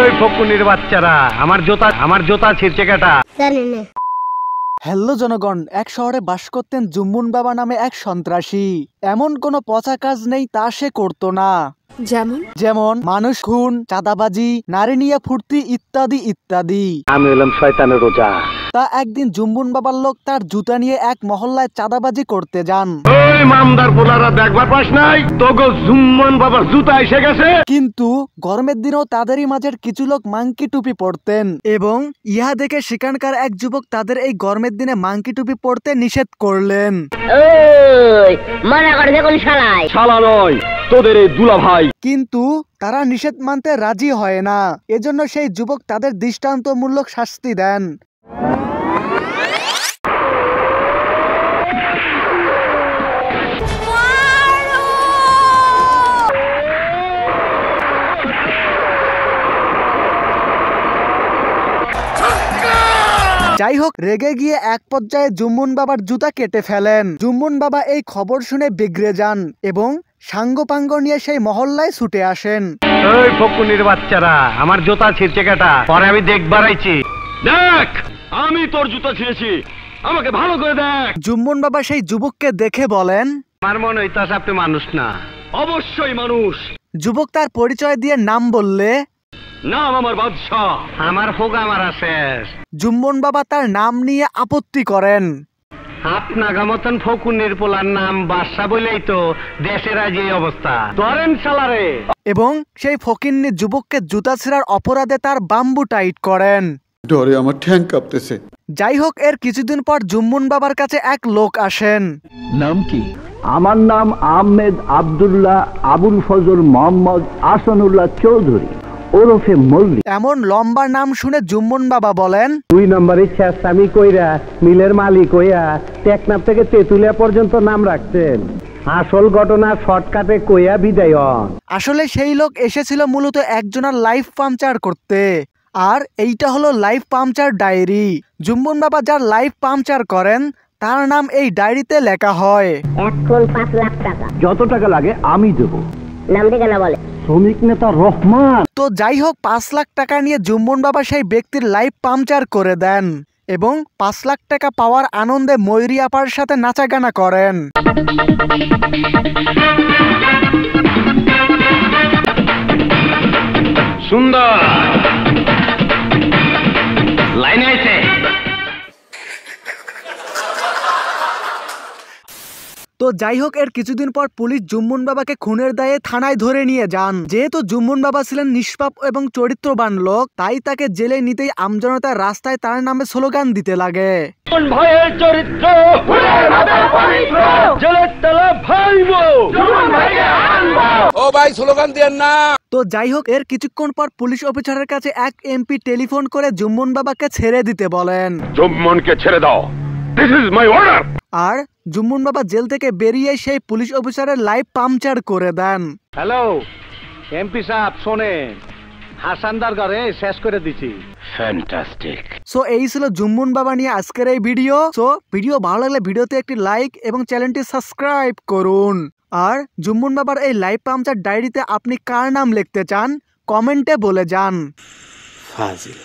ওই ফকুনির বাচ্চারা আমার জোতা ছিঁড়ছে কাটা। হ্যালো জনগণ, এক শহরে বাস করতেন জুম্মন বাবা নামে এক সন্ত্রাসী। এমন কোনো পচা কাজ নেই তা সে করতো না, যেমন মানুষ খুন, চাঁদাবাজি, নারী নিয়ে ফুর্তি ইত্যাদি ইত্যাদি। আমি হলাম শয়তানের রোজা। তা একদিন জুম্মন বাবার লোক তার জুতা নিয়ে এক মহল্লায় চাঁদাবাজি করতে যান। ওই মামদার পোলারা দেখবার পাস নাই তোগো জুম্মন বাবার জুতা এসে গেছে। কিন্তু গরমের দিনেও তাদেরই মাঝের কিছু লোক মাংকি টুপি পরতেন এবং ইহা দেখে সেখানকার এক যুবক তাদের এই গরমের দিনে মাংকি টুপি পরতে নিষেধ করলেন। শালা নয়, তোদের এই দুলা ভাই। কিন্তু তারা নিষেধ মানতে রাজি হয় না, এজন্য সেই যুবক তাদের দৃষ্টান্তমূলক শাস্তি দেন। যাই হোক, রেগে গিয়ে এক পর্যায়ে জুম্মন বাবার জুতা কেটে ফেলেন। জুম্মন বাবা এই খবর শুনে বিগড়ে যান এবং সাঙ্গপাঙ্গ নিয়ে সেই মহল্লায় ছুটে আসেন। ওই ফকুনির বাচ্চারা, আমার জুতা ছিঁড়ছে কাটা। পরে আমি দেখবার আইছি। দেখ, আমি তোর জুতা ছিঁড়েছি, আমাকে ভালো করে দেখ। জুম্মন বাবা সেই যুবককে দেখে বলেন, আমার মনে হইতাছে আপনি মানুষ না। অবশ্যই মানুষ। যুবক তার পরিচয় দিয়ে নাম বললে, নাম আমার বাদশাহ, আমার হোগা মারা শেষ। জুম্মন বাবা তার নাম নিয়ে আপত্তি করেন। আপনাগা মতন ফকুনের পোলার নাম বাদশাহ বলেই তো দেশের আজ এই অবস্থা। ধরেন শালারে। এবং সেই ফকিন্নি যুবককে জুতা ছেঁড়ার অপরাধে তার বাম্বু টাইট করেন। ডরে আমার ঠ্যাং কাঁপতেছে। যাই হোক, এর কিছুদিন পর জুম্মন বাবার কাছে এক লোক আসেন। নাম কি? আমার নাম আহমেদ আব্দুল্লাহ আবুল ফজল মোহাম্মদ আসানুল্লাহ চৌধুরী ওরফে মল্লিক। এমন লম্বা নাম শুনে জুম্মন বাবা বলেন, 2 নম্বরে শেষামি কইরা মিলের মালিক হইয়া টেকনাফ থেকে তেতুলিয়া পর্যন্ত নাম রাখছেন। আসল ঘটনা শর্টকাটে কইয়া বিদায় হন। আসলে সেই লোক এসেছিল মূলত একজনের লাইফ পাংচার করতে, আর এইটা হলো লাইফ পাংচার ডায়েরি। জুম্মন বাবা যার লাইফ পাংচার করেন তার নাম এই ডায়েরিতে লেখা হয়। এখন 5 লাখ টাকা, যত টাকা লাগে আমি দেব। নাম ঠিকানা বলে। শ্রমিক নেতা রহমান। তো যাই হোক, 5 লাখ টাকা নিয়ে জুম্মন বাবা সেই ব্যক্তির লাইফ পাংচার করে দেন এবং 5 লাখ টাকা পাওয়ার আনন্দে ময়ূরী আপার সাথে নাচাগানা করেন। সুন্দর লাইন আছে। তো যাই হোক, এর কিছুদিন পর পুলিশ জুম্মন বাবাকে খুনের দায়ে থানায় ধরে নিয়ে যান। যেহেতু জুম্মন বাবা ছিলেন নিষ্পাপ এবং চরিত্রবান লোক, তাই তাকে জেলে নিতেই আমজনতা রাস্তায় তার নামে স্লোগান দিতে লাগে। ভাইয়ের চরিত্র জেলের তলা ভাইবো, ও ভাই স্লোগান দেন না। তো যাই হোক, এর কিছুক্ষণ পর পুলিশ অফিসারের কাছে এক এমপি টেলিফোন করে জুম্মন বাবাকে ছেড়ে দিতে বলেন। জুম্মনকে ছেড়ে দাও, দিস ইজ মাই অর্ডার। আর জুম্মন বাবা জেল থেকে বেরিয়ে সেই পুলিশ অফিসারের লাইফ পাংচার করে দেন। হ্যালো এমপি সাহেব, শোনেন, হাসানদার ঘরে শেষ করে দিছি। ফ্যান্টাস্টিক। সো এই ছিল জুম্মন বাবা নিয়ে আজকের এই ভিডিও। সো ভিডিও ভালো লাগলে ভিডিওতে একটি লাইক এবং চ্যানেলটি সাবস্ক্রাইব করুন। আর জুম্মন বাবার এই লাইফ পাংচার ডায়েরিতে আপনি কার নাম লিখতে চান কমেন্টে বলে যান। ফাজিল।